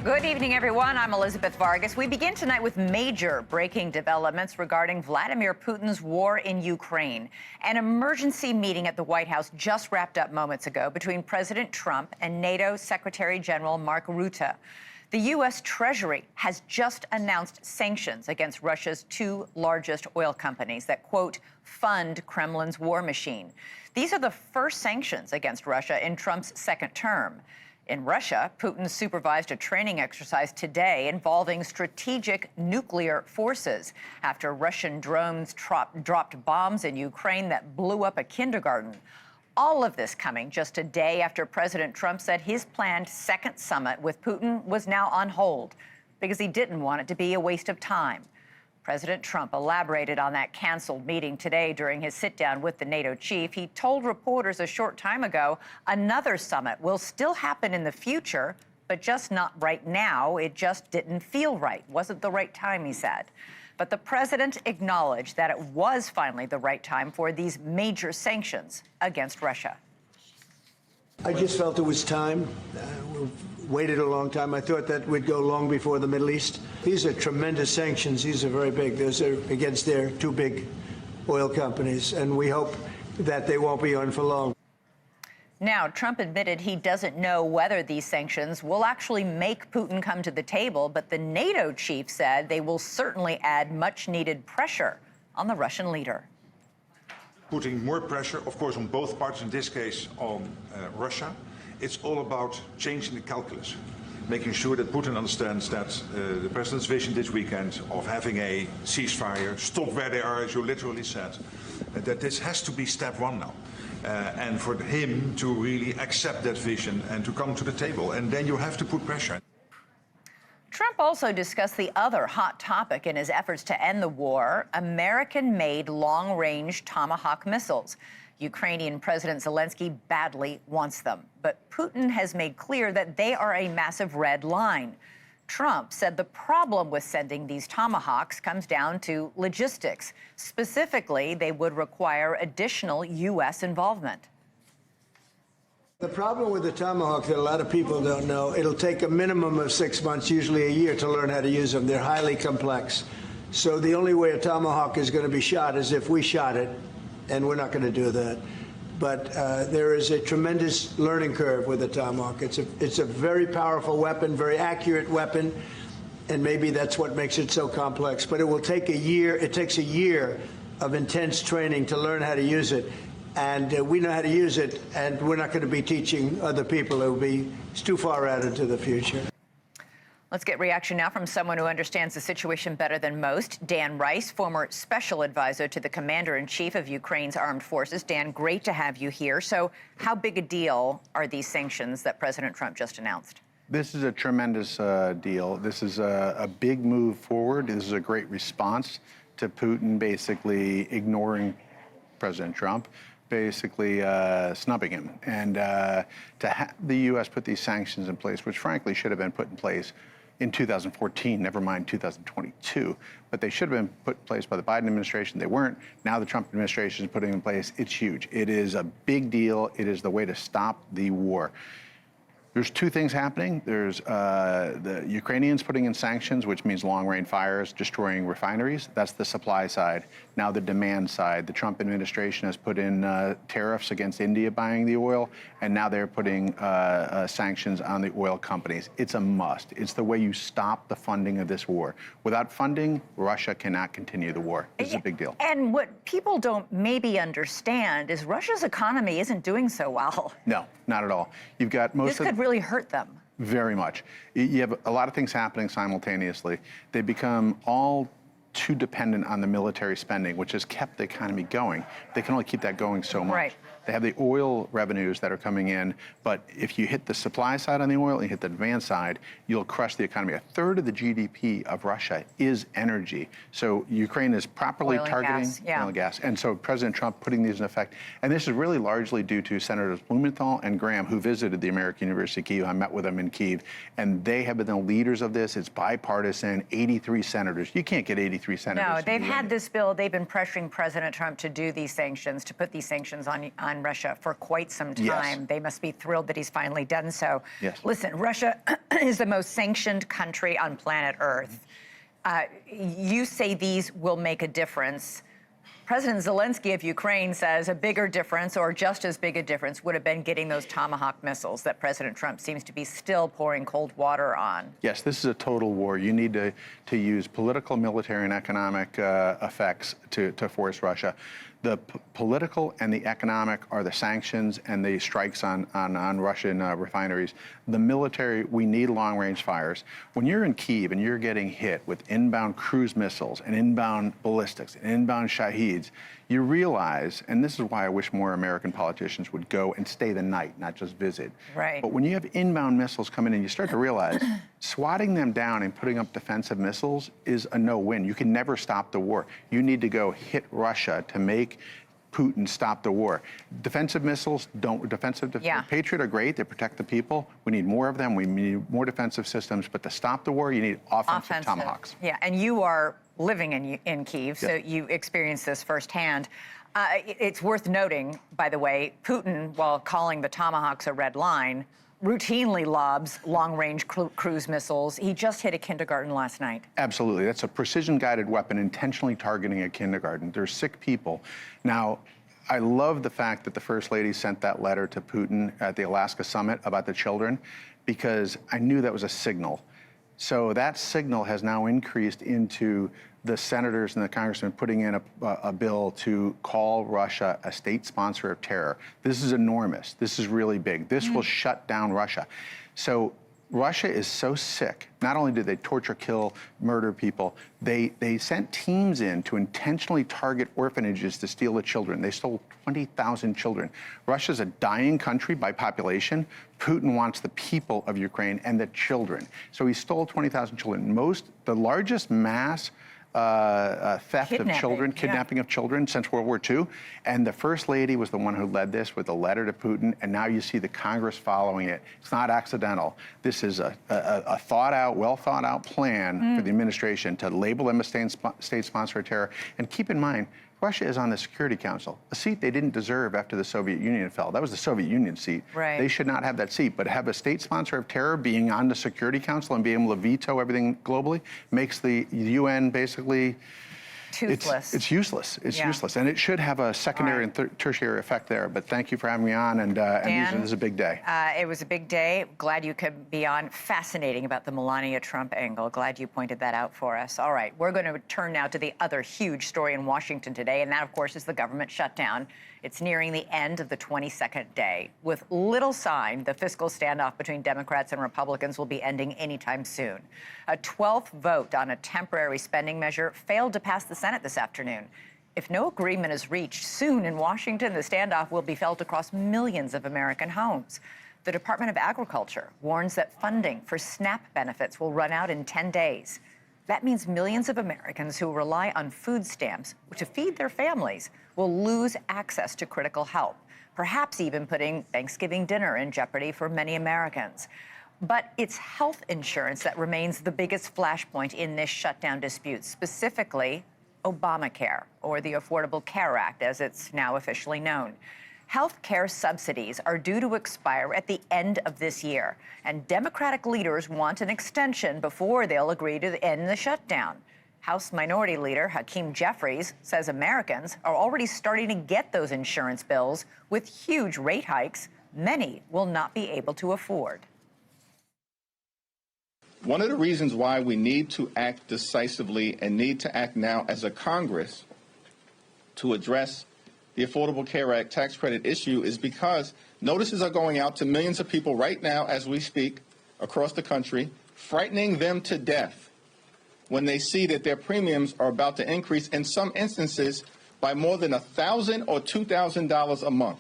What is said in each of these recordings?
Good evening, everyone. I'm Elizabeth Vargas. We begin tonight with major breaking developments regarding Vladimir Putin's war in Ukraine. An emergency meeting at the White House just wrapped up moments ago between President Trump and NATO Secretary-General Mark Rutte. The U.S. Treasury has just announced sanctions against Russia's two largest oil companies that, quote, fund Kremlin's war machine. These are the first sanctions against Russia in Trump's second term. In Russia, Putin supervised a training exercise today involving strategic nuclear forces after Russian drones dropped bombs in Ukraine that blew up a kindergarten. All of this coming just a day after President Trump said his planned second summit with Putin was now on hold because he didn't want it to be a waste of time. President Trump elaborated on that canceled meeting today during his sit-down with the NATO chief. He told reporters a short time ago another summit will still happen in the future, but just not right now. It just didn't feel right. Wasn't the right time, he said. But the president acknowledged that it was finally the right time for these major sanctions against Russia. I just felt it was time. We've waited a long time. I thought that would go long before the Middle East. These are tremendous sanctions. These are very big. Those are against their two big oil companies, and we hope that they won't be on for long. Now, Trump admitted he doesn't know whether these sanctions will actually make Putin come to the table, but the NATO chief said they will certainly add much-needed pressure on the Russian leader. Putting more pressure, of course, on both parties, in this case on Russia. It's all about changing the calculus, making sure that Putin understands that the president's vision this weekend of having a ceasefire, stop where they are, as you literally said, that this has to be step one now. And for him to really accept that vision and to come to the table. And then you have to put pressure. Trump also discussed the other hot topic in his efforts to end the war, American-made long-range Tomahawk missiles. Ukrainian President Zelensky badly wants them, but Putin has made clear that they are a massive red line. Trump said the problem with sending these Tomahawks comes down to logistics. Specifically, they would require additional U.S. involvement. The problem with the Tomahawk that a lot of people don't know, it'll take a minimum of 6 months, usually a year, to learn how to use them. They're highly complex. So the only way a Tomahawk is going to be shot is if we shot it, and we're not going to do that. But there is a tremendous learning curve with the Tomahawk. It's a very powerful weapon, very accurate weapon, and maybe that's what makes it so complex. But it will take a year. It takes a year of intense training to learn how to use it. And we know how to use it, and we're not going to be teaching other people. It's too far out into the future. Let's get reaction now from someone who understands the situation better than most. Dan Rice, former special advisor to the commander-in-chief of Ukraine's armed forces. Dan, great to have you here. So how big a deal are these sanctions that President Trump just announced? This is a tremendous deal. This is a big move forward. This is a great response to Putin basically ignoring President Trump, basically snubbing him. And to have the U.S. put these sanctions in place, which frankly should have been put in place in 2014, never mind 2022, but they should have been put in place by the Biden administration. They weren't. Now the Trump administration is putting them in place. It's huge. It is a big deal. It is the way to stop the war. There's two things happening. There's the Ukrainians putting in sanctions, which means long-range fires, destroying refineries. That's the supply side. Now the demand side. The Trump administration has put in tariffs against India buying the oil, and now they're putting sanctions on the oil companies. It's a must. It's the way you stop the funding of this war. Without funding, Russia cannot continue the war. This is a big deal. And what people don't maybe understand is Russia's economy isn't doing so well. No, not at all. You've got most This could really hurt them. Very much. You have a lot of things happening simultaneously. They become all too dependent on the military spending, which has kept the economy going. They can only keep that going so much. Right. They have the oil revenues that are coming in, but if you hit the supply side on the oil and you hit the demand side, you'll crush the economy. A third of the GDP of Russia is energy. So Ukraine is properly targeting oil and gas. And so President Trump putting these in effect, and this is really largely due to Senators Blumenthal and Graham, who visited the American University of Kyiv. I met with them in Kyiv, and they have been the leaders of this. It's bipartisan, 83 senators. You can't get 83 senators. No, they've had this bill. They've been pressuring President Trump to do these sanctions, to put these sanctions on on Russia for quite some time. Yes. They must be thrilled that he's finally done so. Yes. Listen, Russia is the most sanctioned country on planet Earth. You say these will make a difference. President Zelensky of Ukraine says a bigger difference, or just as big a difference, would have been getting those Tomahawk missiles that President Trump seems to be still pouring cold water on. Yes, this is a total war. You need to use political, military, and economic effects to force Russia. The political and the economic are the sanctions and the strikes on Russian refineries. The military, we need long-range fires. When you're in Kyiv and you're getting hit with inbound cruise missiles and inbound ballistics and inbound Shaheeds, you realize, and this is why I wish more American politicians would go and stay the night, not just visit. Right. But when you have inbound missiles coming in, you start to realize swatting them down and putting up defensive missiles is a no-win. You can never stop the war. You need to go hit Russia to make Putin stop the war. Defensive missiles Patriot are great. They protect the people. We need more of them. We need more defensive systems. But to stop the war, you need offensive Tomahawks. Yeah, and you are living in Kyiv, so you experienced this firsthand. It's worth noting, by the way, Putin, while calling the Tomahawks a red line, routinely lobs long-range cruise missiles. He just hit a kindergarten last night. Absolutely. That's a precision-guided weapon intentionally targeting a kindergarten. There's sick people. Now, I love the fact that the First Lady sent that letter to Putin at the Alaska summit about the children, because I knew that was a signal. So that signal has now increased into the senators and the congressmen putting in a bill to call Russia a state sponsor of terror. This is enormous. This is really big. This will shut down Russia. So Russia is so sick. Not only did they torture, kill, murder people, they sent teams in to intentionally target orphanages to steal the children. They stole 20,000 children. Russia's a dying country by population. Putin wants the people of Ukraine and the children. So he stole 20,000 children. The largest mass theft of children, kidnapping of children since World War II. And the First Lady was the one who led this with a letter to Putin, and now you see the Congress following it. It's not accidental. This is a thought-out, well-thought-out plan for the administration to label them a state sponsor of terror. And keep in mind, Russia is on the Security Council, a seat they didn't deserve after the Soviet Union fell. That was the Soviet Union seat. Right. They should not have that seat. But have a state sponsor of terror being on the Security Council and being able to veto everything globally makes the UN basically toothless. It's useless. It's useless. And it should have a secondary and tertiary effect there. But thank you for having me on. And Dan, this is a big day. It was a big day. Glad you could be on. Fascinating about the Melania Trump angle. Glad you pointed that out for us. All right. We're going to turn now to the other huge story in Washington today. And that, of course, is the government shutdown. It's nearing the end of the 22nd day. With little sign, the fiscal standoff between Democrats and Republicans will be ending anytime soon. A 12th vote on a temporary spending measure failed to pass the Senate this afternoon. If no agreement is reached soon in Washington, the standoff will be felt across millions of American homes. The Department of Agriculture warns that funding for SNAP benefits will run out in 10 days. That means millions of Americans who rely on food stamps to feed their families will lose access to critical help, perhaps even putting Thanksgiving dinner in jeopardy for many Americans. But it's health insurance that remains the biggest flashpoint in this shutdown dispute, specifically Obamacare, or the Affordable Care Act, as it's now officially known. Health care subsidies are due to expire at the end of this year, and Democratic leaders want an extension before they'll agree to end the shutdown. House Minority Leader Hakeem Jeffries says Americans are already starting to get those insurance bills with huge rate hikes many will not be able to afford. One of the reasons why we need to act decisively and need to act now as a Congress to address the Affordable Care Act tax credit issue is because notices are going out to millions of people right now as we speak across the country, frightening them to death when they see that their premiums are about to increase, in some instances, by more than $1,000 or $2,000 a month.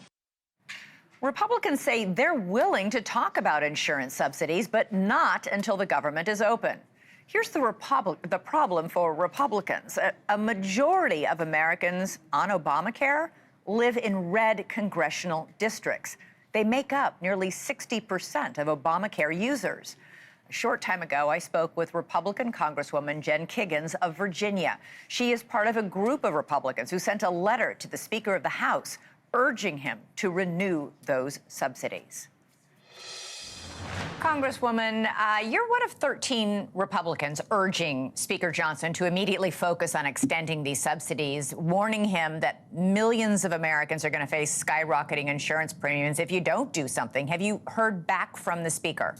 Republicans say they're willing to talk about insurance subsidies, but not until the government is open. Here's the problem for Republicans. A majority of Americans on Obamacare live in red congressional districts. They make up nearly 60% of Obamacare users. A short time ago, I spoke with Republican Congresswoman Jen Kiggans of Virginia. She is part of a group of Republicans who sent a letter to the Speaker of the House urging him to renew those subsidies. Congresswoman, you're one of 13 Republicans urging Speaker Johnson to immediately focus on extending these subsidies, warning him that millions of Americans are going to face skyrocketing insurance premiums if you don't do something. Have you heard back from the Speaker?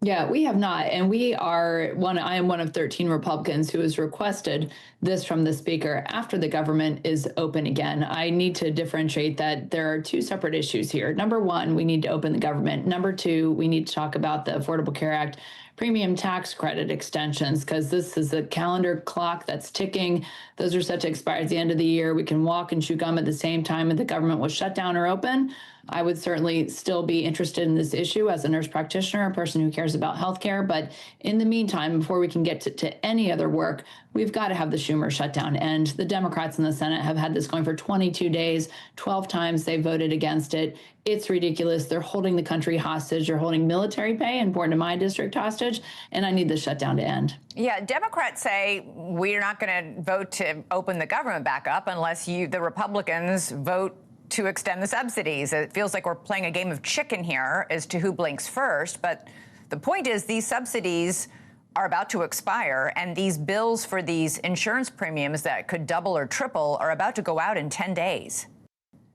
Yeah, we have not. And I am one of 13 Republicans who has requested this from the Speaker after the government is open again. I need to differentiate that there are two separate issues here. Number one, we need to open the government. Number two, we need to talk about the Affordable Care Act premium tax credit extensions, because this is a calendar clock that's ticking. Those are set to expire at the end of the year. We can walk and chew gum at the same time if the government was shut down or open. I would certainly still be interested in this issue as a nurse practitioner, a person who cares about healthcare. But in the meantime, before we can get to any other work, we've got to have the Schumer shutdown end. The Democrats in the Senate have had this going for 22 days. 12 times they voted against it. It's ridiculous. They're holding the country hostage. They're holding military pay, important to my district, hostage. And I need the shutdown to end. Yeah, Democrats say we're not going to vote to open the government back up unless the Republicans vote to extend the subsidies. It feels like we're playing a game of chicken here as to who blinks first. But the point is these subsidies are about to expire, and these bills for these insurance premiums that could double or triple are about to go out in 10 days.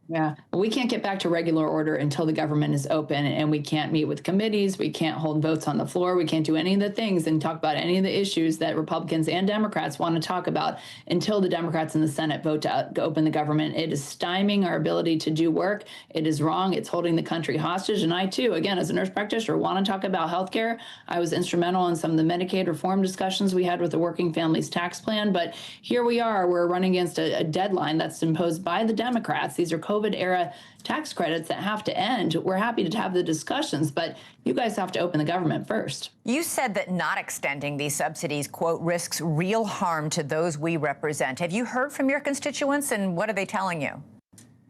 Yeah, we can't get back to regular order until the government is open, and we can't meet with committees. We can't hold votes on the floor. We can't do any of the things and talk about any of the issues that Republicans and Democrats want to talk about until the Democrats in the Senate vote to open the government. It is stymieing our ability to do work. It is wrong. It's holding the country hostage. And I, too, again, as a nurse practitioner, want to talk about health care. I was instrumental in some of the Medicaid reform discussions we had with the Working Families Tax Plan. But here we are. We're running against a deadline that's imposed by the Democrats. These are COVID-era tax credits that have to end. We're happy to have the discussions, but you guys have to open the government first. You said that not extending these subsidies, quote, risks real harm to those we represent. Have you heard from your constituents, and what are they telling you?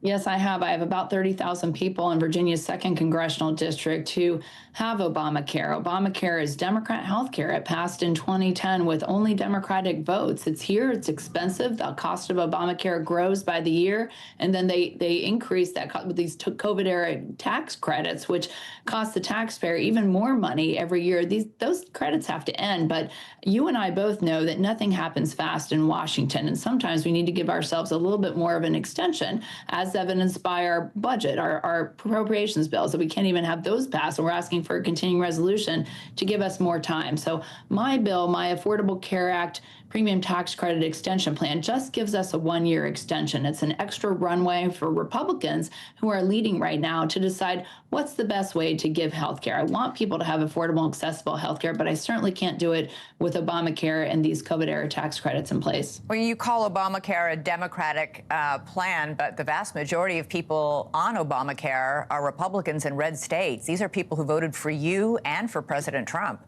Yes, I have. I have about 30,000 people in Virginia's 2nd Congressional District who have Obamacare. Obamacare is Democrat health care. It passed in 2010 with only Democratic votes. It's here. It's expensive. The cost of Obamacare grows by the year. And then they increase that with these COVID-era tax credits, which cost the taxpayer even more money every year. Those credits have to end. But you and I both know that nothing happens fast in Washington. And sometimes we need to give ourselves a little bit more of an extension, as evidenced by our budget, our appropriations bills, that we can't even have those passed. And we're asking for a continuing resolution to give us more time. So my bill, my Affordable Care Act premium tax credit extension plan, just gives us a 1-year extension. It's an extra runway for Republicans who are leading right now to decide what's the best way to give health care. I want people to have affordable, accessible health care, but I certainly can't do it with Obamacare and these COVID-era tax credits in place. Well, you call Obamacare a Democratic plan, but the vast majority of people on Obamacare are Republicans in red states. These are people who voted for you and for President Trump.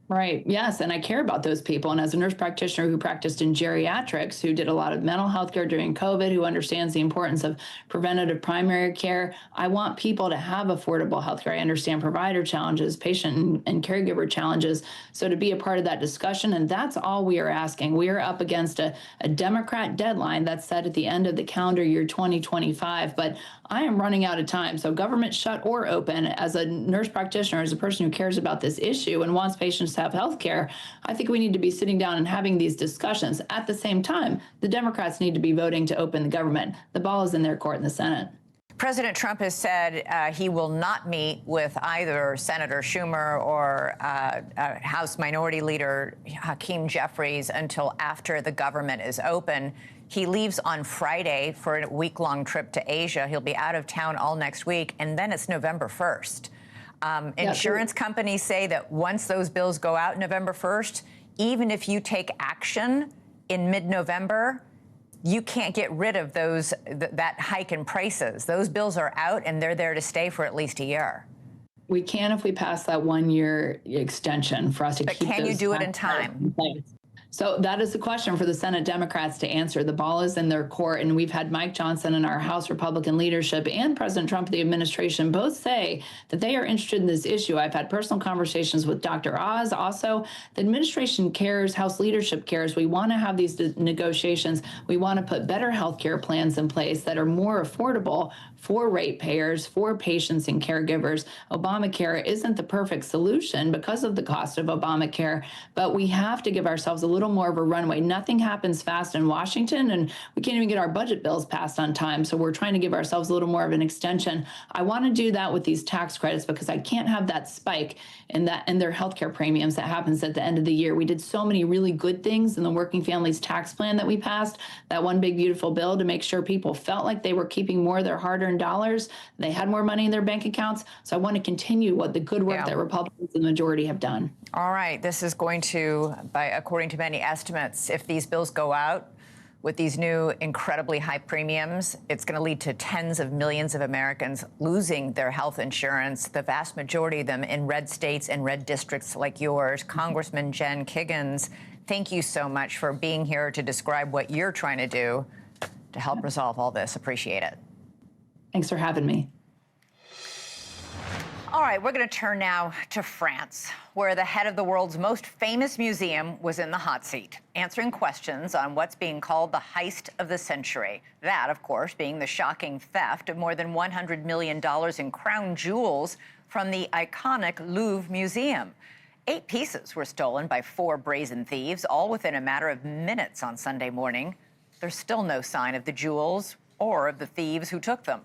Right. Yes. And I care about those people. And as a nurse practitioner who practiced in geriatrics, who did a lot of mental health care during COVID, who understands the importance of preventative primary care, I want people to have affordable health care. I understand provider challenges, patient and caregiver challenges. So to be a part of that discussion, and that's all we are asking. We are up against a Democrat deadline that's set at the end of the calendar year 2025. But I am running out of time. So government shut or open, as a nurse practitioner, as a person who cares about this issue and wants patients to have health care, I think we need to be sitting down and having these discussions. At the same time, the Democrats need to be voting to open the government. The ball is in their court in the Senate. President Trump has said he will not meet with either Senator Schumer or House Minority Leader Hakeem Jeffries until after the government is open. He leaves on Friday for a week-long trip to Asia. He'll be out of town all next week, and then it's November 1st. Insurance companies say that once those bills go out November 1st, even if you take action in mid-November, you can't get rid of that hike in prices. Those bills are out, and they're there to stay for at least a year. We can if we pass that 1-year extension for us to keep those. But can you do it in time? So that is the question for the Senate Democrats to answer. The ball is in their court, and we've had Mike Johnson and our House Republican leadership and President Trump, the administration, both say that they are interested in this issue. I've had personal conversations with Dr. Oz. Also, the administration cares, House leadership cares. We want to have these negotiations. We want to put better health care plans in place that are more affordable for ratepayers, for patients and caregivers. Obamacare isn't the perfect solution because of the cost of Obamacare, but we have to give ourselves a little more of a runway. Nothing happens fast in Washington, and we can't even get our budget bills passed on time. So we're trying to give ourselves a little more of an extension. I want to do that with these tax credits because I can't have that spike in their healthcare premiums that happens at the end of the year. We did so many really good things in the Working Families Tax Plan that we passed, that one big beautiful bill to make sure people felt like they were keeping more of their hard-earned dollars. They had more money in their bank accounts. So I want to continue what the good work that Republicans in the majority have done. All right. This is going to, according to many estimates, if these bills go out with these new incredibly high premiums, it's going to lead to tens of millions of Americans losing their health insurance, the vast majority of them in red states and red districts like yours. Congressman Jen Kiggans, thank you so much for being here to describe what you're trying to do to help resolve all this. Appreciate it. Thanks for having me. All right, we're going to turn now to France, where the head of the world's most famous museum was in the hot seat, answering questions on what's being called the heist of the century. That, of course, being the shocking theft of more than $100 million in crown jewels from the iconic Louvre Museum. 8 pieces were stolen by 4 brazen thieves, all within a matter of minutes on Sunday morning. There's still no sign of the jewels or of the thieves who took them.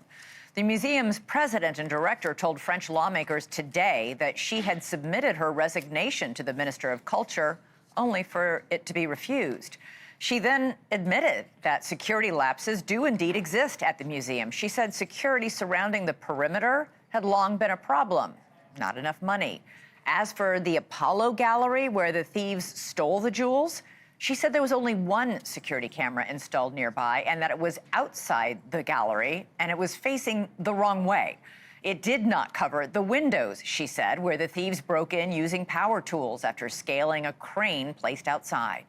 The museum's president and director told French lawmakers today that she had submitted her resignation to the Minister of Culture, only for it to be refused. She then admitted that security lapses do indeed exist at the museum. She said security surrounding the perimeter had long been a problem, not enough money. As for the Apollo Gallery, where the thieves stole the jewels, she said there was only 1 security camera installed nearby and that it was outside the gallery and it was facing the wrong way. It did not cover the windows, she said, where the thieves broke in using power tools after scaling a crane placed outside.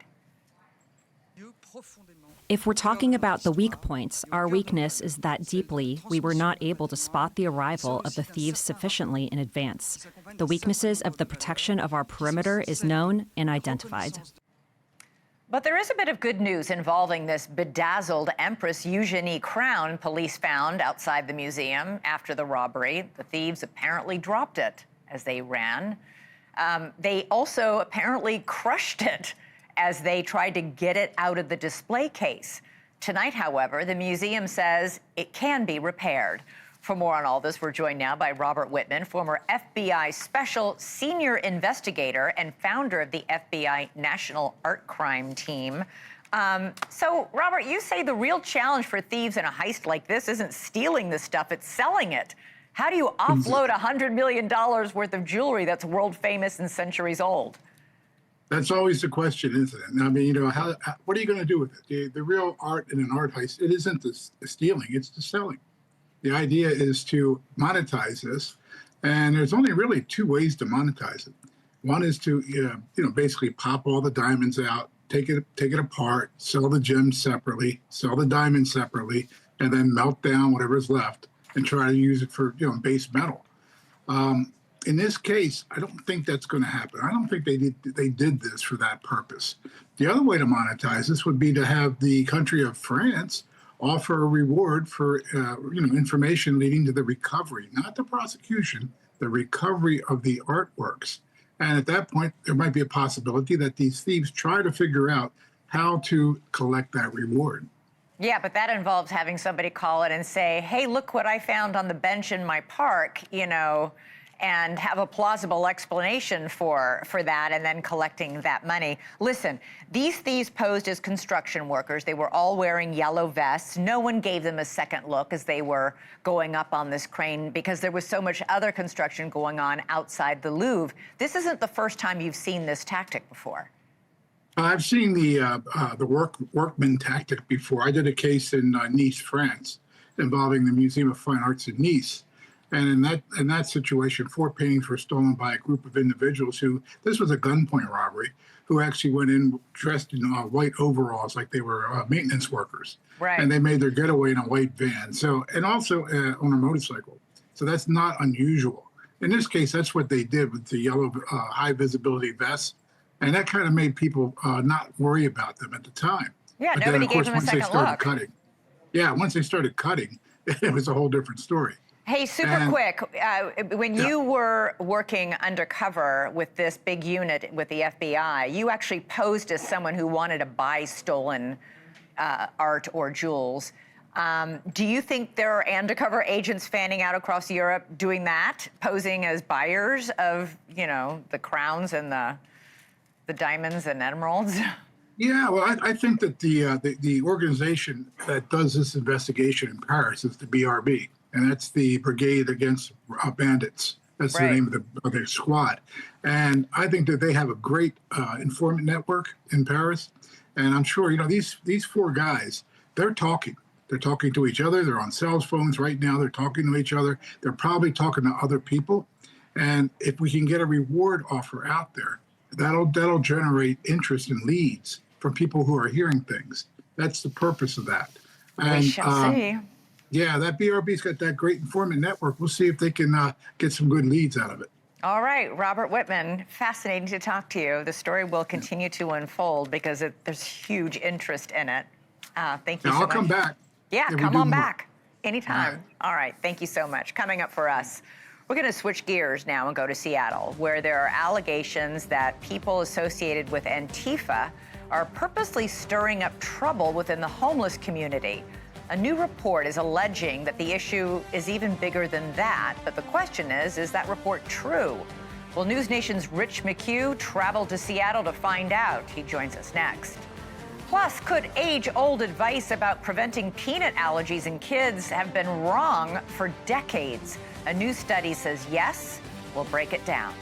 If we're talking about the weak points, our weakness is that deeply we were not able to spot the arrival of the thieves sufficiently in advance. The weaknesses of the protection of our perimeter is known and identified. But there is a bit of good news involving this bedazzled Empress Eugenie crown police found outside the museum after the robbery. The thieves apparently dropped it as they ran. They also apparently crushed it as they tried to get it out of the display case. Tonight, however, the museum says it can be repaired. For more on all this, we're joined now by Robert Whitman, former FBI Special Senior Investigator and founder of the FBI National Art Crime Team. So, Robert, you say the real challenge for thieves in a heist like this isn't stealing the stuff, it's selling it. How do you offload $100 million worth of jewelry that's world famous and centuries old? That's always the question, isn't it? I mean, you know, what are you going to do with it? The real art in an art heist, it isn't the stealing, it's the selling. The idea is to monetize this, and there's only really 2 ways to monetize it. One is to, basically pop all the diamonds out, take it apart, sell the gems separately, sell the diamonds separately, and then melt down whatever's left and try to use it for, base metal. In this case, I don't think that's going to happen. I don't think they did this for that purpose. The other way to monetize this would be to have the country of France offer a reward for, information leading to the recovery, not the prosecution, the recovery of the artworks. And at that point, there might be a possibility that these thieves try to figure out how to collect that reward. Yeah, but that involves having somebody call it and say, hey, look what I found on the bench in my park, and have a plausible explanation for that, and then collecting that money. Listen, these thieves posed as construction workers. They were all wearing yellow vests. No one gave them a second look as they were going up on this crane because there was so much other construction going on outside the Louvre. This isn't the first time you've seen this tactic before. I've seen the workman tactic before. I did a case in Nice, France, involving the Museum of Fine Arts in Nice. And in that situation, 4 paintings were stolen by a group of individuals who, this was a gunpoint robbery, who actually went in dressed in white overalls like they were maintenance workers. Right. And they made their getaway in a white van. So, and also on a motorcycle. So that's not unusual. In this case, that's what they did with the yellow high visibility vests. And that kind of made people not worry about them at the time. Yeah, but nobody then, of course, gave them a once they second started look. cutting, once they started cutting, it was a whole different story. Hey, super quick, when you were working undercover with this big unit with the FBI, you actually posed as someone who wanted to buy stolen art or jewels. Do you think there are undercover agents fanning out across Europe doing that, posing as buyers of, you know, the crowns and the diamonds and emeralds? Yeah, well, I think that the organization that does this investigation in Paris is the BRB, and that's the Brigade Against Bandits. That's the name of their squad. And I think that they have a great informant network in Paris. And I'm sure, you know, these 4 guys, they're talking. They're talking to each other. They're on cell phones right now. They're talking to each other. They're probably talking to other people. And if we can get a reward offer out there, that'll generate interest and leads from people who are hearing things. That's the purpose of that. And, we shall see. Yeah, that BRB's got that great informant network. We'll see if they can get some good leads out of it. All right, Robert Whitman, fascinating to talk to you. The story will continue to unfold because there's huge interest in it. Thank you so much. I'll come back. Yeah, we come do on more. back anytime. All right, thank you so much. Coming up for us, we're going to switch gears now and go to Seattle, where there are allegations that people associated with Antifa are purposely stirring up trouble within the homeless community. A new report is alleging that the issue is even bigger than that. But the question is that report true? Well, NewsNation's Rich McHugh traveled to Seattle to find out. He joins us next. Plus, could age-old advice about preventing peanut allergies in kids have been wrong for decades? A new study says yes. We'll break it down.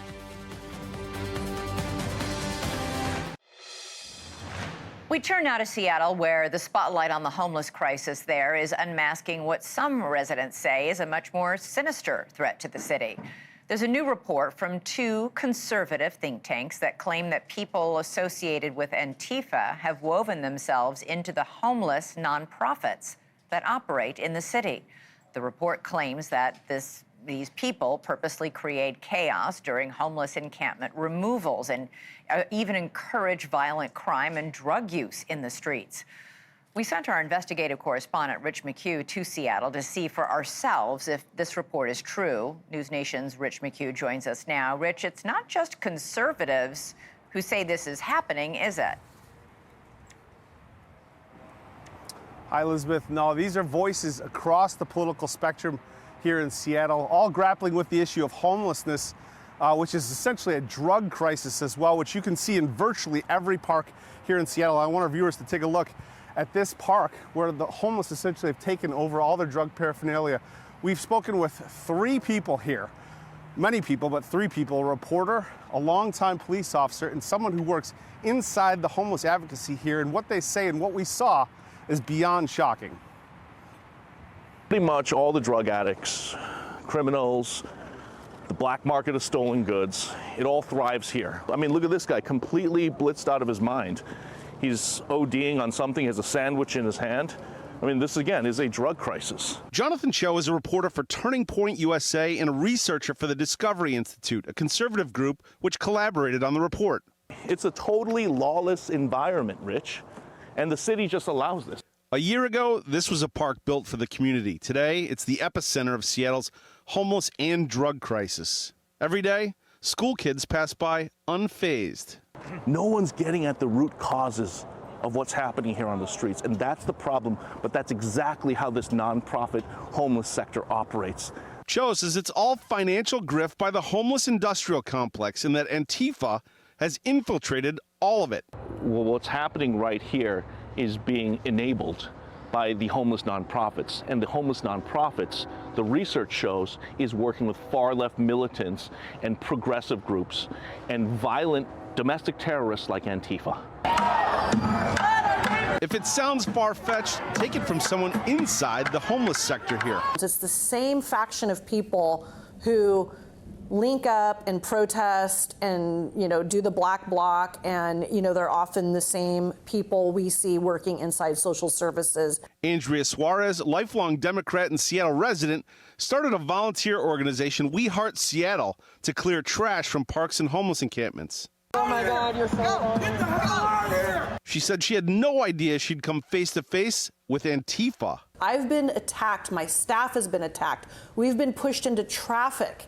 We turn now to Seattle, where the spotlight on the homeless crisis there is unmasking what some residents say is a much more sinister threat to the city. There's a new report from 2 conservative think tanks that claim that people associated with Antifa have woven themselves into the homeless nonprofits that operate in the city. The report claims that these people purposely create chaos during homeless encampment removals and even encourage violent crime and drug use in the streets. We sent our investigative correspondent, Rich McHugh, to Seattle to see for ourselves if this report is true. NewsNation's Rich McHugh joins us now. Rich, it's not just conservatives who say this is happening, is it? Hi, Elizabeth. No, these are voices across the political spectrum here in Seattle, all grappling with the issue of homelessness, which is essentially a drug crisis as well, which you can see in virtually every park here in Seattle. I want our viewers to take a look at this park where the homeless essentially have taken over all their drug paraphernalia. We've spoken with 3 people here, many people, but 3 people, a reporter, a longtime police officer, and someone who works inside the homeless advocacy here. And what they say and what we saw is beyond shocking. Pretty much all the drug addicts, criminals, the black market of stolen goods, it all thrives here. I mean, look at this guy, completely blitzed out of his mind. He's ODing on something, has a sandwich in his hand. I mean, this, again, is a drug crisis. Jonathan Cho is a reporter for Turning Point USA and a researcher for the Discovery Institute, a conservative group which collaborated on the report. It's a totally lawless environment, Rich, and the city just allows this. A year ago, this was a park built for the community. Today, it's the epicenter of Seattle's homeless and drug crisis. Every day, school kids pass by unfazed. No one's getting at the root causes of what's happening here on the streets, and that's the problem, but that's exactly how this nonprofit homeless sector operates. Cho says it's all financial grift by the homeless industrial complex and that Antifa has infiltrated all of it. Well, what's happening right here is being enabled by the homeless nonprofits. And the homeless nonprofits, the research shows, is working with far-left militants and progressive groups and violent domestic terrorists like Antifa. If it sounds far-fetched, take it from someone inside the homeless sector here. It's the same faction of people who link up and protest and, do the black bloc, and, they're often the same people we see working inside social services. Andrea Suarez, lifelong Democrat and Seattle resident, started a volunteer organization, We Heart Seattle, to clear trash from parks and homeless encampments. Oh my God, you're so Get the hell out of here! She said she had no idea she'd come face to face with Antifa. I've been attacked. My staff has been attacked. We've been pushed into traffic.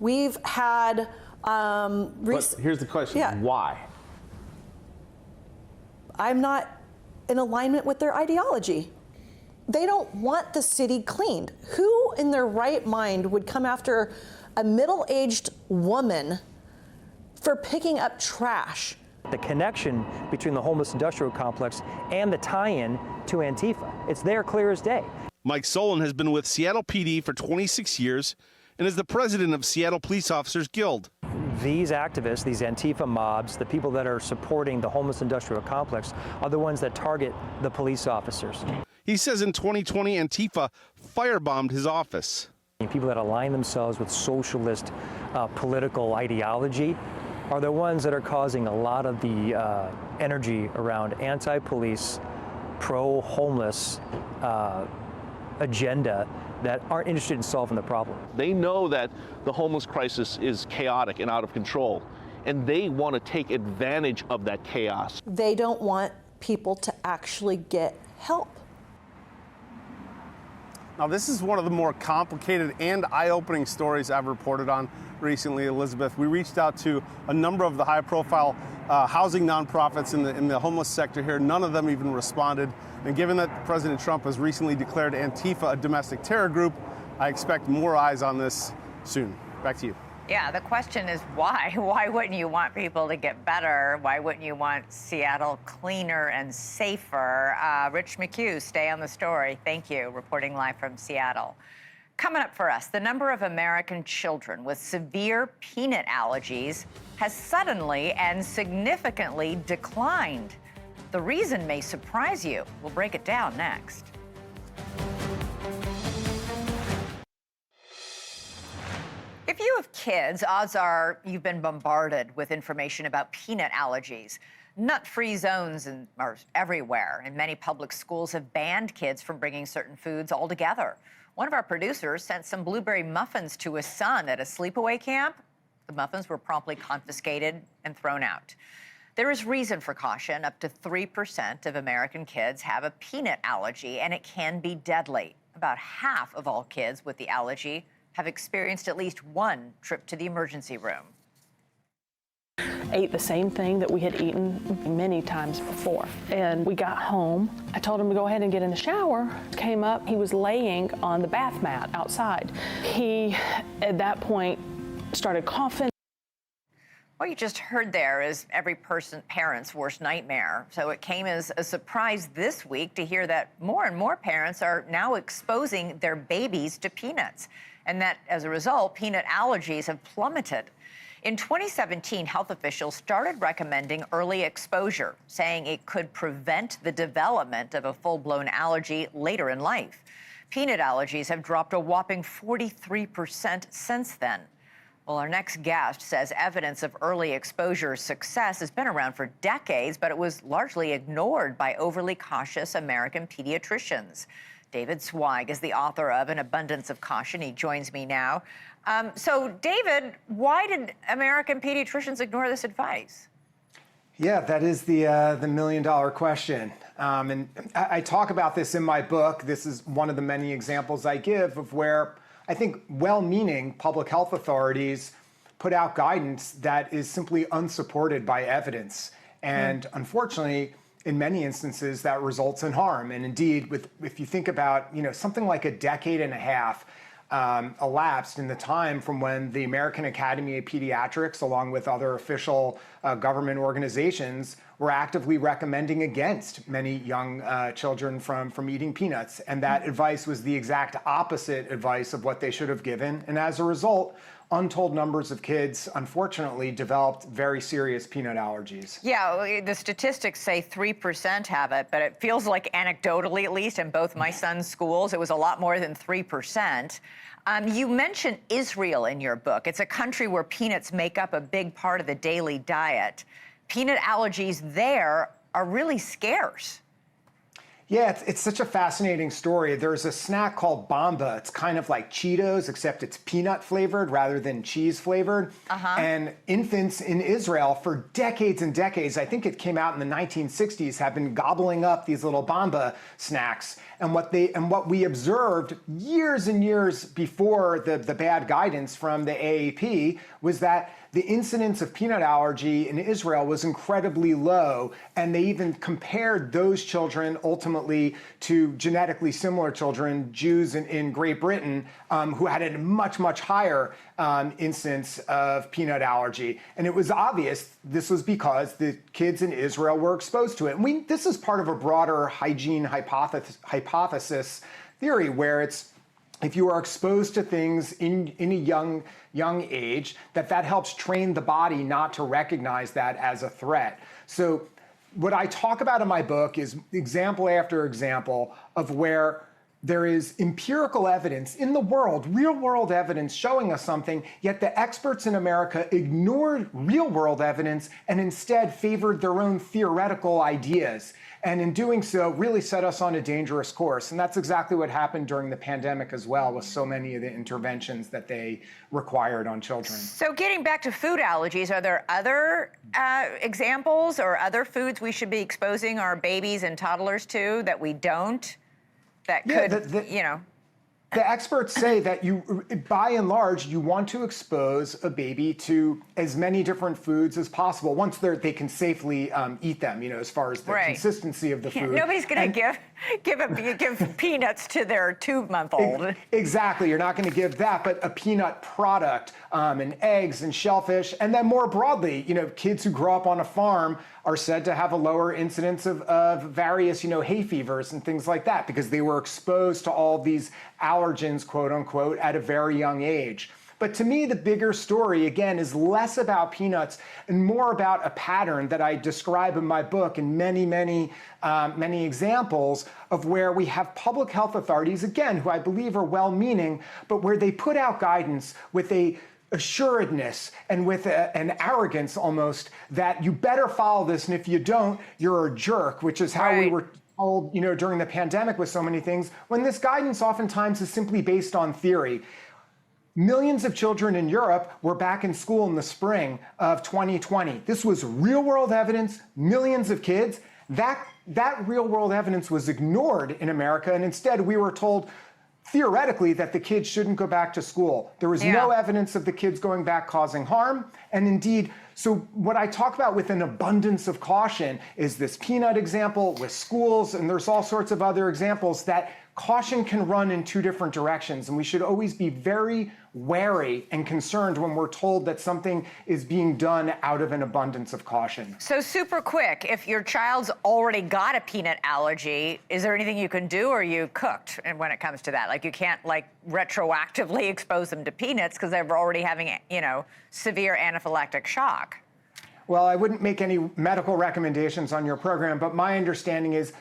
We've had... But here's the question, why? I'm not in alignment with their ideology. They don't want the city cleaned. Who in their right mind would come after a middle-aged woman for picking up trash? The connection between the homeless industrial complex and the tie-in to Antifa, it's there clear as day. Mike Solon has been with Seattle PD for 26 years and is the president of Seattle Police Officers Guild. These activists, these Antifa mobs, the people that are supporting the homeless industrial complex are the ones that target the police officers. He says in 2020, Antifa firebombed his office. People that align themselves with socialist political ideology are the ones that are causing a lot of the energy around anti-police, pro-homeless agenda that aren't interested in solving the problem. They know that the homeless crisis is chaotic and out of control, and they want to take advantage of that chaos. They don't want people to actually get help. Now, this is one of the more complicated and eye-opening stories I've reported on recently, Elizabeth. We reached out to a number of the high-profile housing nonprofits in the homeless sector here. None of them even responded. And given that President Trump has recently declared Antifa a domestic terror group, I expect more eyes on this soon. Back to you. Yeah, the question is why? Why wouldn't you want people to get better? Why wouldn't you want Seattle cleaner and safer? Rich McHugh, stay on the story. Thank you, reporting live from Seattle. Coming up for us, the number of American children with severe peanut allergies has suddenly and significantly declined. The reason may surprise you. We'll break it down next. If you have kids, odds are you've been bombarded with information about peanut allergies. Nut-free zones are everywhere, and many public schools have banned kids from bringing certain foods altogether. One of our producers sent some blueberry muffins to his son at a sleepaway camp. The muffins were promptly confiscated and thrown out. There is reason for caution. Up to 3% of American kids have a peanut allergy, and it can be deadly. About half of all kids with the allergy have experienced at least one trip to the emergency room. Ate the same thing that we had eaten many times before. And we got home. I told him to go ahead and get in the shower. Came up, he was laying on the bath mat outside. He, at that point, started coughing. What you just heard there is every parent's worst nightmare. So it came as a surprise this week to hear that more and more parents are now exposing their babies to peanuts, and that as a result, peanut allergies have plummeted. In 2017, health officials started recommending early exposure, saying it could prevent the development of a full-blown allergy later in life. Peanut allergies have dropped a whopping 43% since then. Well, our next guest says evidence of early exposure success has been around for decades, but it was largely ignored by overly cautious American pediatricians. David Zweig is the author of An Abundance of Caution. He joins me now. So, David, why did American pediatricians ignore this advice? Yeah, that is the million-dollar question. And I talk about this in my book. This is one of the many examples I give of where I think well-meaning public health authorities put out guidance that is simply unsupported by evidence. And unfortunately, in many instances, that results in harm. And indeed, if you think about, something like a decade and a half elapsed in the time from when the American Academy of Pediatrics, along with other official government organizations, were actively recommending against many young children from eating peanuts. And that advice was the exact opposite advice of what they should have given. And as a result, untold numbers of kids, unfortunately, developed very serious peanut allergies. Yeah, the statistics say 3% have it, but it feels like anecdotally, at least, in both my son's schools, it was a lot more than 3%. You mentioned Israel in your book. It's a country where peanuts make up a big part of the daily diet. Peanut allergies there are really scarce. Yeah, it's such a fascinating story. There's a snack called Bamba. It's kind of like Cheetos, except it's peanut flavored rather than cheese flavored. And infants in Israel for decades and decades, I think it came out in the 1960s, have been gobbling up these little Bamba snacks. And what we observed years and years before the bad guidance from the AAP was that the incidence of peanut allergy in Israel was incredibly low, and they even compared those children ultimately to genetically similar children, Jews in Great Britain, who had a much, much higher incidence of peanut allergy. And it was obvious this was because the kids in Israel were exposed to it. And this is part of a broader hygiene hypothesis theory, where it's if you are exposed to things in a young age, that helps train the body not to recognize that as a threat. So what I talk about in my book is example after example of where there is empirical evidence in the world, real world evidence showing us something, yet the experts in America ignored real world evidence and instead favored their own theoretical ideas. And in doing so, really set us on a dangerous course. And that's exactly what happened during the pandemic as well, with so many of the interventions that they required on children. So getting back to food allergies, are there other examples or other foods we should be exposing our babies and toddlers to that we don't? That could, you know. The experts say that by and large, you want to expose a baby to as many different foods as possible once they can safely eat them, as far as the consistency of the food. Nobody's going to give peanuts to their 2-month-old. Exactly. You're not going to give that, but a peanut product and eggs and shellfish. And then more broadly, kids who grow up on a farm are said to have a lower incidence of various, hay fevers and things like that because they were exposed to all these allergens, quote unquote, at a very young age. But to me, the bigger story, again, is less about peanuts and more about a pattern that I describe in my book and many examples of where we have public health authorities, again, who I believe are well-meaning, but where they put out guidance with a assuredness and with an arrogance almost that you better follow this, and if you don't, you're a jerk, which is how we were told, during the pandemic with so many things, when this guidance oftentimes is simply based on theory. Millions of children in Europe were back in school in the spring of 2020. This was real-world evidence, millions of kids. That real-world evidence was ignored in America, and instead we were told theoretically that the kids shouldn't go back to school. There was no evidence of the kids going back causing harm. And indeed, so what I talk about with an abundance of caution is this peanut example with schools, and there's all sorts of other examples that caution can run in two different directions. And we should always be very wary and concerned when we're told that something is being done out of an abundance of caution. So super quick, if your child's already got a peanut allergy, is there anything you can do, or are you cooked when it comes to that? Like you can't retroactively expose them to peanuts because they're already having, severe anaphylactic shock. Well, I wouldn't make any medical recommendations on your program, but my understanding is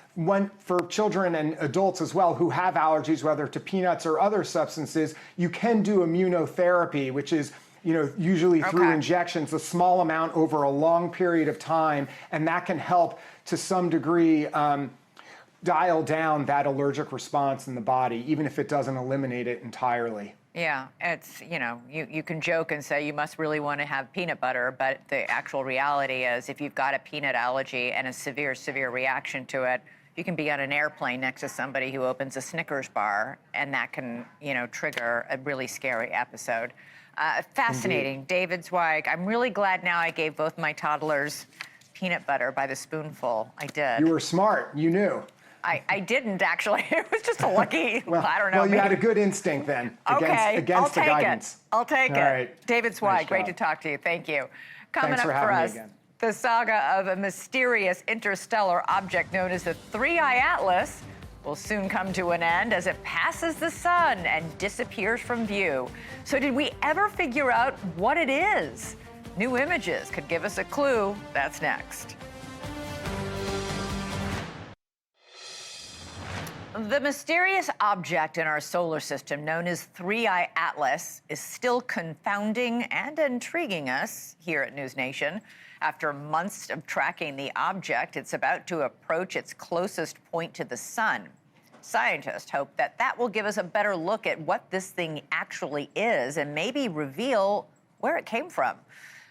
for children and adults as well who have allergies, whether to peanuts or other substances, you can do immunotherapy, which is usually through injections, a small amount over a long period of time, and that can help to some degree dial down that allergic response in the body, even if it doesn't eliminate it entirely. Yeah, it's, you can joke and say you must really want to have peanut butter, but the actual reality is if you've got a peanut allergy and a severe reaction to it, you can be on an airplane next to somebody who opens a Snickers bar, and that can, trigger a really scary episode. Fascinating. Indeed. David Zweig, I'm really glad now I gave both my toddlers peanut butter by the spoonful. I did. You were smart. You knew. I didn't, actually. It was just a lucky, I don't know. Well, you had a good instinct then against the guidance. I'll take it. All right. David Zweig, great to talk to you. Thank you. Coming Thanks up for for having us, me again. the saga of a mysterious interstellar object known as the 3-Eye Atlas, will soon come to an end as it passes the sun and disappears from view. So did we ever figure out what it is? New images could give us a clue. That's next. The mysterious object in our solar system known as 3I Atlas is still confounding and intriguing us here at NewsNation. After months of tracking the object, it's about to approach its closest point to the sun. Scientists hope that that will give us a better look at what this thing actually is and maybe reveal where it came from.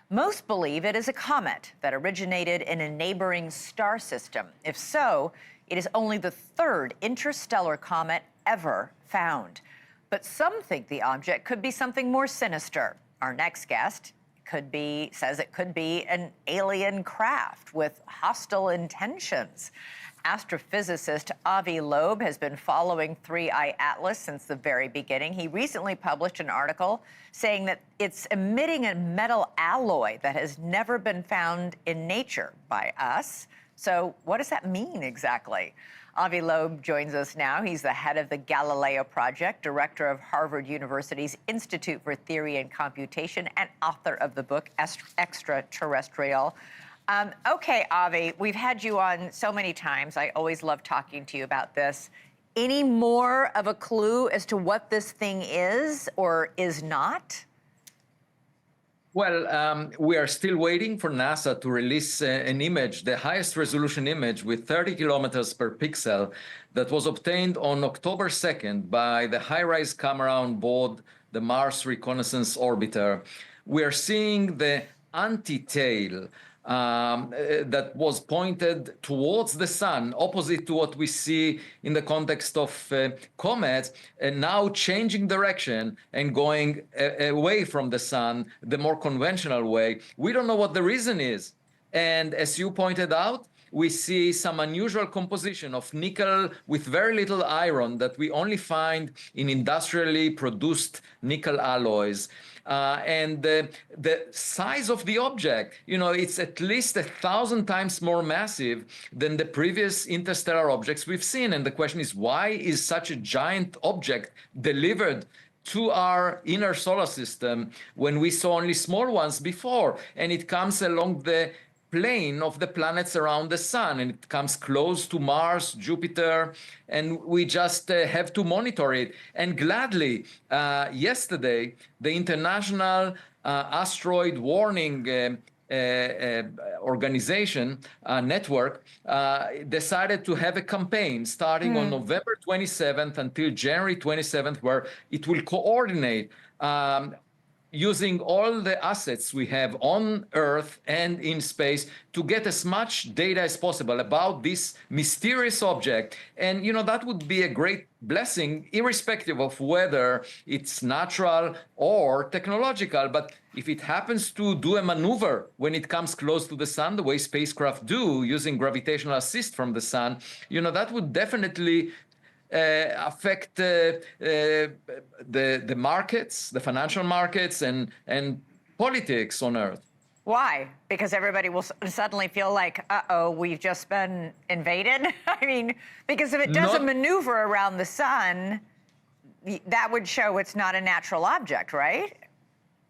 Most believe it is a comet that originated in a neighboring star system. If so, it is only the third interstellar comet ever found. But some think the object could be something more sinister. Our next guest says it could be an alien craft with hostile intentions. Astrophysicist Avi Loeb has been following 3I Atlas since the very beginning. He recently published an article saying that it's emitting a metal alloy that has never been found in nature by us. So what does that mean exactly? Avi Loeb joins us now. He's the head of the Galileo Project, director of Harvard University's Institute for Theory and Computation, and author of the book Extraterrestrial. Okay, Avi, we've had you on so many times. I always love talking to you about this. Any more of a clue as to what this thing is or is not? Well, we are still waiting for NASA to release an image, the highest resolution image with 30 kilometers per pixel that was obtained on October 2nd by the HiRISE camera on board the Mars Reconnaissance Orbiter. We are seeing the anti-tail that was pointed towards the sun, opposite to what we see in the context of comets, and now changing direction and going away from the sun, the more conventional way. We don't know what the reason is. And as you pointed out, we see some unusual composition of nickel with very little iron that we only find in industrially produced nickel alloys. And the size of the object, it's at least 1,000 times more massive than the previous interstellar objects we've seen. And the question is, why is such a giant object delivered to our inner solar system when we saw only small ones before? And it comes along the plane of the planets around the sun, and it comes close to Mars, Jupiter, and we just have to monitor it. And gladly, yesterday, the International Asteroid Warning Organization network decided to have a campaign starting on November 27th until January 27th, where it will coordinate using all the assets we have on Earth and in space to get as much data as possible about this mysterious object. And, that would be a great blessing, irrespective of whether it's natural or technological. But if it happens to do a maneuver when it comes close to the sun, the way spacecraft do, using gravitational assist from the sun, that would definitely affect the markets, the financial markets, and politics on Earth. Why? Because everybody will suddenly feel like, uh-oh, we've just been invaded? I mean, because if it does a maneuver around the sun, that would show it's not a natural object, right?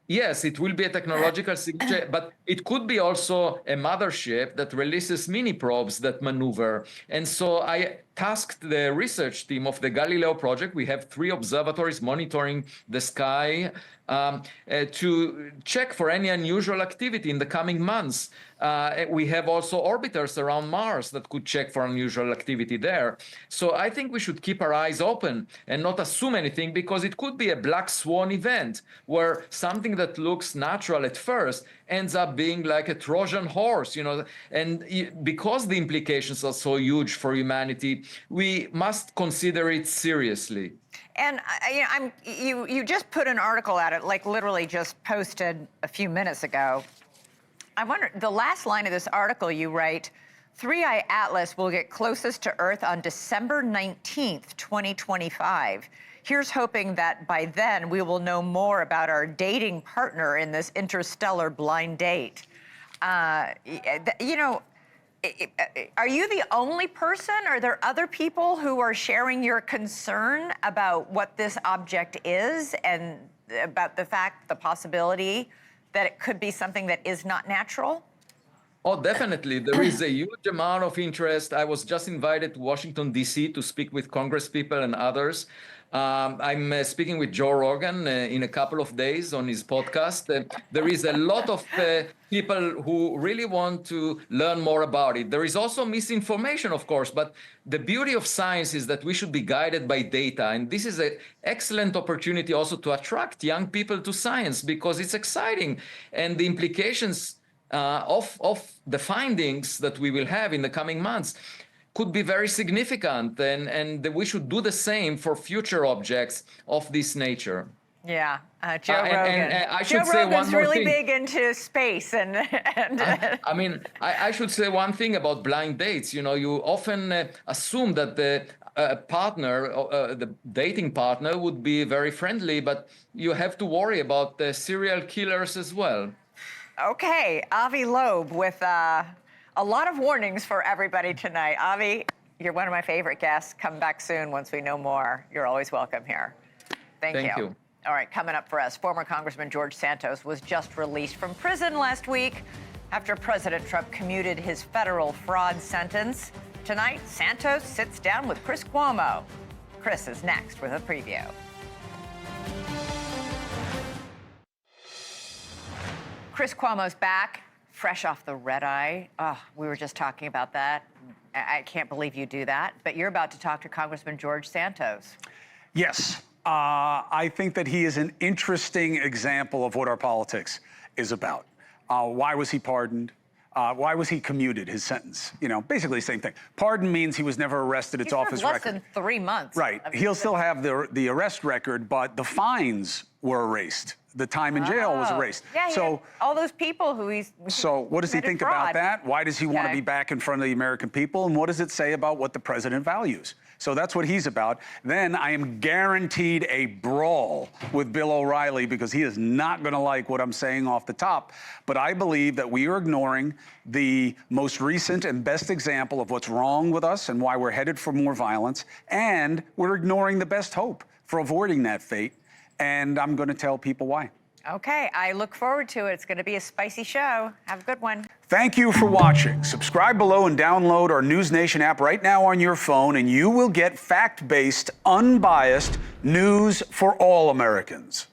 Yes, it will be a technological signature, but it could be also a mothership that releases mini probes that maneuver. And so I tasked the research team of the Galileo project. We have 3 observatories monitoring the sky to check for any unusual activity in the coming months. We have also orbiters around Mars that could check for unusual activity there. So I think we should keep our eyes open and not assume anything, because it could be a black swan event where something that looks natural at first ends up being like a Trojan horse, and because the implications are so huge for humanity, we must consider it seriously. And you just put an article out, like literally just posted a few minutes ago. I wonder, the last line of this article you write, 3I Atlas will get closest to Earth on December 19th, 2025. Here's hoping that by then we will know more about our dating partner in this interstellar blind date. Are you the only person? Are there other people who are sharing your concern about what this object is and about the possibility that it could be something that is not natural? Oh, definitely. There is a huge amount of interest. I was just invited to Washington, D.C. to speak with congresspeople and others. I'm speaking with Joe Rogan in a couple of days on his podcast. There is a lot of people who really want to learn more about it. There is also misinformation, of course, but the beauty of science is that we should be guided by data. And this is an excellent opportunity also to attract young people to science because it's exciting. And the implications of the findings that we will have in the coming months could be very significant, and we should do the same for future objects of this nature. Yeah, Joe Rogan. And I should say one more Rogan's really thing. big into space, I mean, I should say one thing about blind dates. You know, you often assume that the partner, the dating partner, would be very friendly, but you have to worry about the serial killers as well. Okay, Avi Loeb with a lot of warnings for everybody tonight. Avi, you're one of my favorite guests. Come back soon once we know more. You're always welcome here. Thank you. All right, coming up for us, former Congressman George Santos was just released from prison last week after President Trump commuted his federal fraud sentence. Tonight, Santos sits down with Chris Cuomo. Chris is next with a preview. Chris Cuomo's back, fresh off the red eye. Oh, we were just talking about that. I can't believe you do that. But you're about to talk to Congressman George Santos. Yes. I think that he is an interesting example of what our politics is about. Why was he pardoned? Why was he commuted, his sentence? You know, basically the same thing. Pardon means he was never arrested. It's off his record. Less than 3 months. Right. He'll still have the arrest record, but the fines were erased. The time in jail was erased. Yeah, so all those people who he's So what does he think about that? Why does he want to be back in front of the American people? And what does it say about what the president values? So that's what he's about. Then I am guaranteed a brawl with Bill O'Reilly because he is not going to like what I'm saying off the top. But I believe that we are ignoring the most recent and best example of what's wrong with us and why we're headed for more violence. And we're ignoring the best hope for avoiding that fate. And I'm going to tell people why. Okay, I look forward to it. It's going to be a spicy show. Have a good one. Thank you for watching. Subscribe below and download our NewsNation app right now on your phone, and you will get fact-based, unbiased news for all Americans.